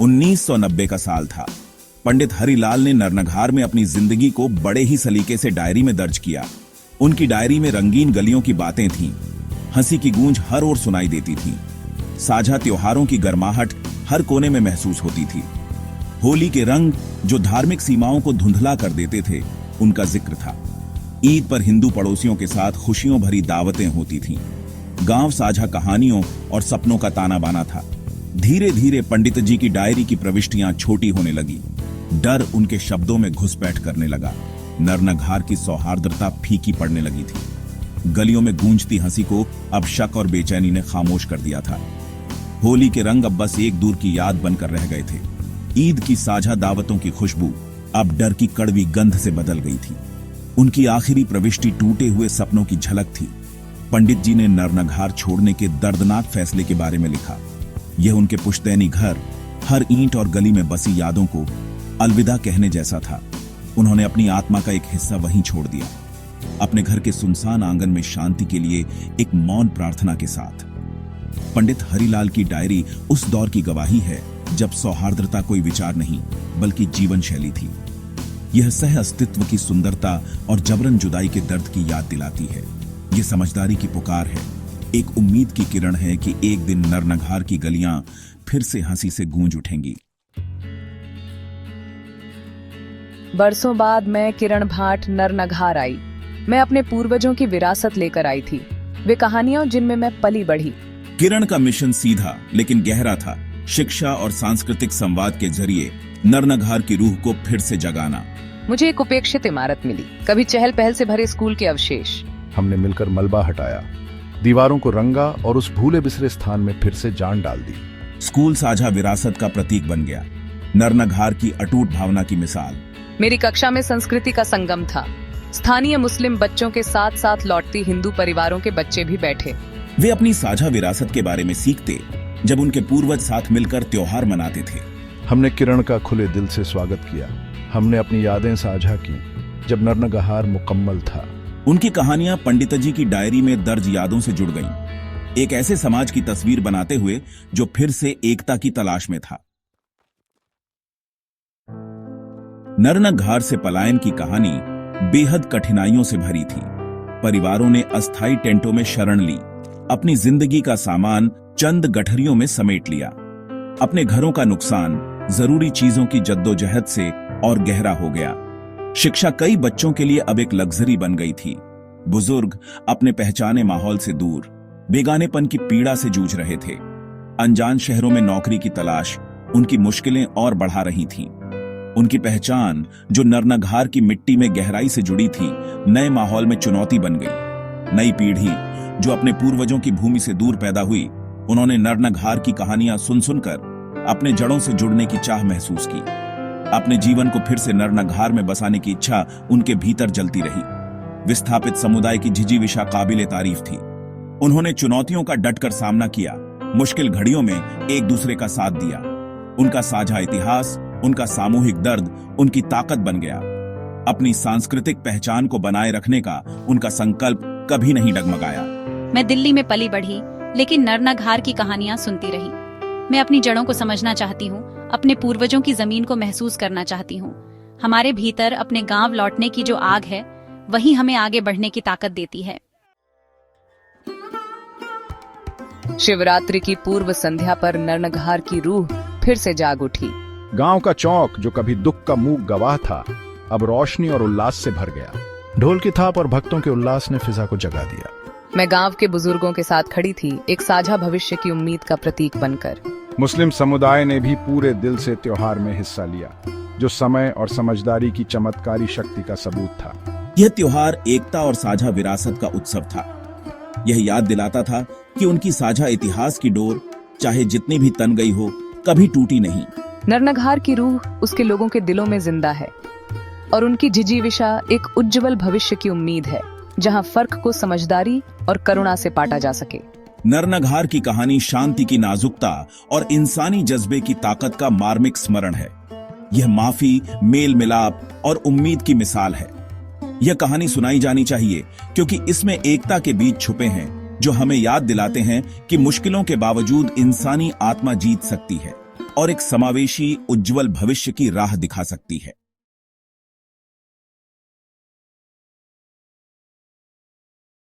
1990 का साल था। पंडित हरिलाल ने नरनघार में अपनी जिंदगी को बड़े ही सलीके से डायरी में दर्ज किया। उनकी डायरी में रंगीन गलियों की बातें थीं, हंसी की गूंज हर ओर सुनाई देती थी, साझा त्योहारों की गर्माहट हर कोने में महसूस होती थी। होली के रंग जो धार्मिक सीमाओं को धुंधला कर देते थे, उनका जिक्र था। ईद पर हिंदू पड़ोसियों के साथ खुशियों भरी दावतें होती थीं। गांव साझा कहानियों और सपनों का ताना बाना था। धीरे धीरे पंडित जी की डायरी की प्रविष्टियां छोटी होने लगी। डर उनके शब्दों में घुसपैठ करने लगा। नरनघार की सौहार्दता फीकी पड़ने लगी थी। गलियों में गूंजती हंसी को अब शक और बेचैनी ने खामोश कर दिया था। होली के रंग अब बस एक दूर की याद बनकर रह गए थे। ईद की साझा दावतों की खुशबू अब डर की कड़वी गंध से बदल गई थी। उनकी आखिरी प्रविष्टि टूटे हुए सपनों की झलक थी। पंडित जी ने नरनघार छोड़ने के दर्दनाक फैसले के बारे में लिखा। यह उनके पुश्तैनी घर, हर ईंट और गली में बसी यादों को अलविदा कहने जैसा था। उन्होंने अपनी आत्मा का एक हिस्सा वहीं छोड़ दिया, अपने घर के सुनसान आंगन में शांति के लिए एक मौन प्रार्थना के साथ। पंडित हरिलाल की डायरी उस दौर की गवाही है जब सौहार्दता कोई विचार नहीं बल्कि जीवन शैली थी। यह सह अस्तित्व की सुंदरता और जबरन जुदाई के दर्द की याद दिलाती है। यह समझदारी की पुकार है, एक उम्मीद की किरण है कि एक दिन नरनघार की गलियां फिर से हंसी से गूंज उठेंगी। बरसों बाद मैं किरण भाट नरनघार आई। मैं अपने पूर्वजों की विरासत लेकर आई थी, वे कहानियां जिनमें मैं पली बढ़ी। किरण का मिशन सीधा लेकिन गहरा था। शिक्षा और सांस्कृतिक संवाद के जरिए नरनघार की रूह को फिर से जगाना। मुझे एक उपेक्षित इमारत मिली, कभी चहल पहल से भरे स्कूल के अवशेष। हमने मिलकर मलबा हटाया, दीवारों को रंगा और उस भूले बिसरे स्थान में फिर से जान डाल दी। स्कूल साझा विरासत का प्रतीक बन गया, नरनघार की अटूट भावना की मिसाल। मेरी कक्षा में संस्कृति का संगम था। स्थानीय मुस्लिम बच्चों के साथ साथ लौटती हिंदू परिवारों के बच्चे भी बैठे। वे अपनी साझा विरासत के बारे में सीखते जब उनके पूर्वज साथ मिलकर त्योहार मनाते थे। हमने किरण का खुले दिल से स्वागत किया। हमने अपनी यादें साझा की जब नरनघार मुकम्मल था। उनकी कहानियां पंडित जी की डायरी में दर्ज यादों से जुड़ गईं, एक ऐसे समाज की तस्वीर बनाते हुए जो फिर से एकता की तलाश में था। नरनघार से पलायन की कहानी बेहद कठिनाइयों से भरी थी। परिवारों ने अस्थायी टेंटों में शरण ली, अपनी जिंदगी का सामान चंद गठरियों में समेट लिया। अपने घरों का नुकसान जरूरी चीजों की जद्दोजहद से और गहरा हो गया। शिक्षा कई बच्चों के लिए अब एक लग्जरी बन गई थी। बुजुर्ग अपने पहचाने माहौल से दूर बेगानेपन की पीड़ा से जूझ रहे थे। अनजान शहरों में नौकरी की तलाश उनकी मुश्किलें और बढ़ा रही थी। उनकी पहचान जो नरनघार की मिट्टी में गहराई से जुड़ी थी, नए माहौल में चुनौती बन गई। नई पीढ़ी जो अपने पूर्वजों की भूमि से दूर पैदा हुई, उन्होंने नरनघार की कहानियां सुन सुनकर अपने जड़ों से जुड़ने की चाह महसूस की। अपने जीवन को फिर से नरनघार में बसाने की इच्छा उनके भीतर जलती रही। विस्थापित समुदाय की जिजीविषा काबिले तारीफ थी। उन्होंने चुनौतियों का डटकर सामना किया, मुश्किल घड़ियों में एक दूसरे का साथ दिया। उनका साझा इतिहास, उनका सामूहिक दर्द उनकी ताकत बन गया। अपनी सांस्कृतिक पहचान को बनाए रखने का उनका संकल्प कभी नहीं डगमगाया। मैं दिल्ली में पली बढ़ी, लेकिन नरनघार की कहानियां सुनती रही। मैं अपनी जड़ों को समझना चाहती हूँ, अपने पूर्वजों की जमीन को महसूस करना चाहती हूँ। हमारे भीतर अपने गांव लौटने की जो आग है, वही हमें आगे बढ़ने की ताकत देती है। शिवरात्रि की पूर्व संध्या पर नरनघार की रूह फिर से जाग उठी। गांव का चौक जो कभी दुख का मूक गवाह था, अब रोशनी और उल्लास से भर गया। ढोल की थाप और भक्तों के उल्लास ने फिजा को जगा दिया। मैं गांव के बुजुर्गों के साथ खड़ी थी, एक साझा भविष्य की उम्मीद का प्रतीक बनकर। मुस्लिम समुदाय ने भी पूरे दिल से त्योहार में हिस्सा लिया, जो समय और समझदारी की चमत्कारी शक्ति का सबूत था। यह त्योहार एकता और साझा विरासत का उत्सव था। यह याद दिलाता था कि उनकी साझा इतिहास की डोर चाहे जितनी भी तन गई हो, कभी टूटी नहीं। नरनघार की रूह उसके लोगों के दिलों में जिंदा है और उनकी जिजीविषा एक उज्जवल भविष्य की उम्मीद है, जहां फर्क को समझदारी और करुणा से पाटा जा सके। नरनघार की कहानी शांति की नाजुकता और इंसानी जज्बे की ताकत का मार्मिक स्मरण है। यह माफी, मेल मिलाप और उम्मीद की मिसाल है। यह कहानी सुनाई जानी चाहिए क्योंकि इसमें एकता के बीज छुपे हैं जो हमें याद दिलाते हैं कि मुश्किलों के बावजूद इंसानी आत्मा जीत सकती है। और एक समावेशी उज्जवल भविष्य की राह दिखा सकती है।